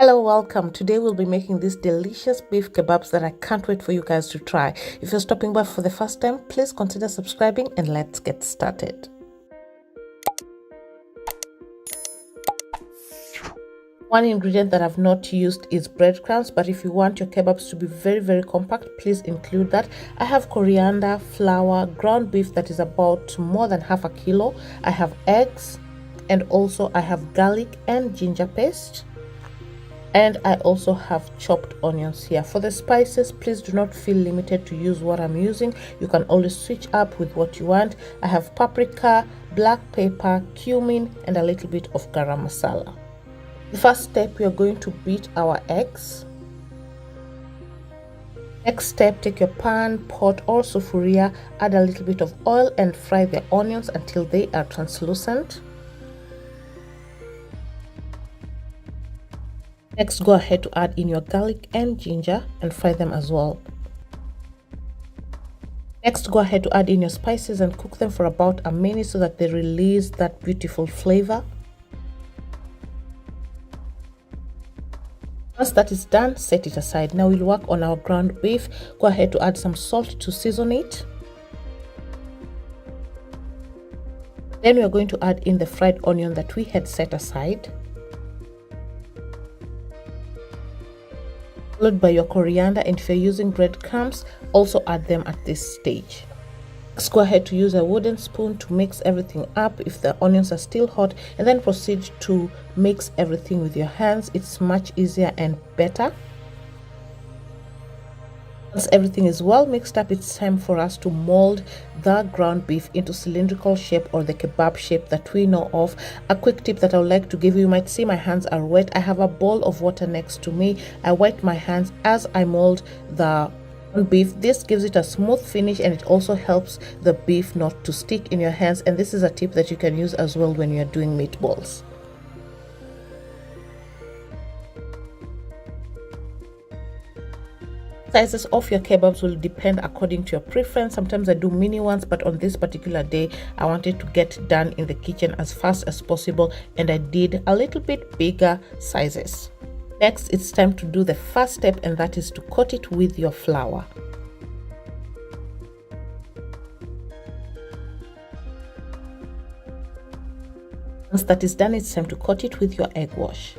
Hello, welcome. Today we'll be making these delicious beef kebabs that I can't wait for you guys to try. If you're stopping by for the first time, please consider subscribing and let's get started. One ingredient that I've not used is breadcrumbs, but if you want your kebabs to be very compact, please include that. I have coriander, flour, ground beef that is about more than half a kilo. I have eggs, and also I have garlic and ginger paste. And I also have chopped onions here. For the spices, please do not feel limited to use what I'm using. You can always switch up with what you want. I have paprika, black pepper, cumin, and a little bit of Gharam Masala. The first step, we are going to beat our eggs. Next step, take your pan, pot or sufuria, add a little bit of oil and fry the onions until they are translucent. Next, go ahead to add in your garlic and ginger and fry them as well. Next, go ahead to add in your spices and cook them for about a minute so that they release that beautiful flavor. Once that is done, set it aside. Now we'll work on our ground beef. Go ahead to add some salt to season it. Then we are going to add in the fried onion that we had set aside, followed by your coriander, and if you're using breadcrumbs, also add them at this stage. Next, go ahead to use a wooden spoon to mix everything up if the onions are still hot, and then proceed to mix everything with your hands. It's much easier and better. Once everything is well mixed up, it's time for us to mold the ground beef into cylindrical shape or the kebab shape that we know of. A quick tip that I would like to give you: you might see my hands are wet. I have a bowl of water next to me. I wet my hands as I mold the beef. This gives it a smooth finish, and it also helps the beef not to stick in your hands, and this is a tip that you can use as well when you're doing meatballs. Sizes of your kebabs will depend according to your preference. Sometimes I do mini ones, but on this particular day I wanted to get done in the kitchen as fast as possible, and I did a little bit bigger sizes. Next, it's time to do the first step, and that is to coat it with your flour. Once that is done, it's time to coat it with your egg wash.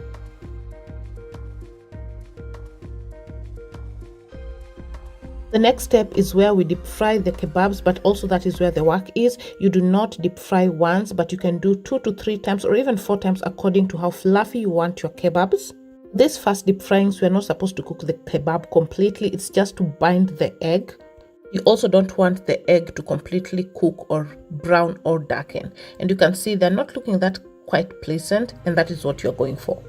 The next step is where we deep fry the kebabs, but also that is where the work is. You do not deep fry once, but you can do 2 to 3 times or even 4 times according to how fluffy you want your kebabs. This first deep frying, we are not supposed to cook the kebab completely. It's just to bind the egg. You also don't want the egg to completely cook or brown or darken. And you can see they're not looking that quite pleasant, and that is what you're going for.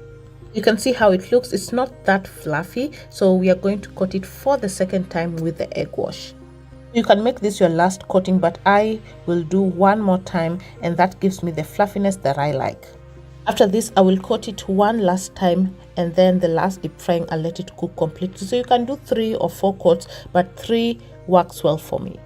You can see how it looks. It's not that fluffy, so we are going to coat it for the second time with the egg wash. You can make this your last coating, but I will do one more time, and that gives me the fluffiness that I like. After this, I will coat it one last time, and then the last deep frying I'll let it cook completely. So you can do 3 or 4 coats, but 3 works well for me.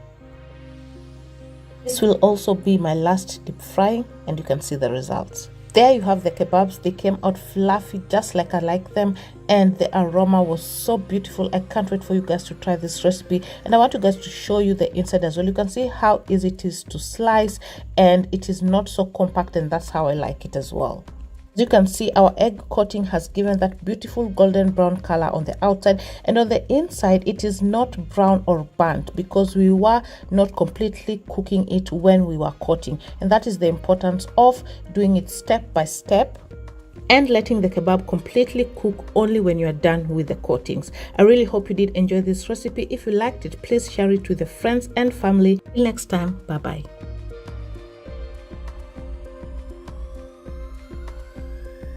This will also be my last deep frying, and you can see the results. There you have the kebabs. They came out fluffy just like I like them, and the aroma was so beautiful. I can't wait for you guys to try this recipe, and I want you guys to show you the inside as well. You can see how easy it is to slice, and it is not so compact, and that's how I like it as well. As you can see, our egg coating has given that beautiful golden brown color on the outside, and on the inside it is not brown or burnt because we were not completely cooking it when we were coating, and that is the importance of doing it step by step and letting the kebab completely cook only when you are done with the coatings. I really hope you did enjoy this recipe. If you liked it, please share it with your friends and family. Till next time, bye bye.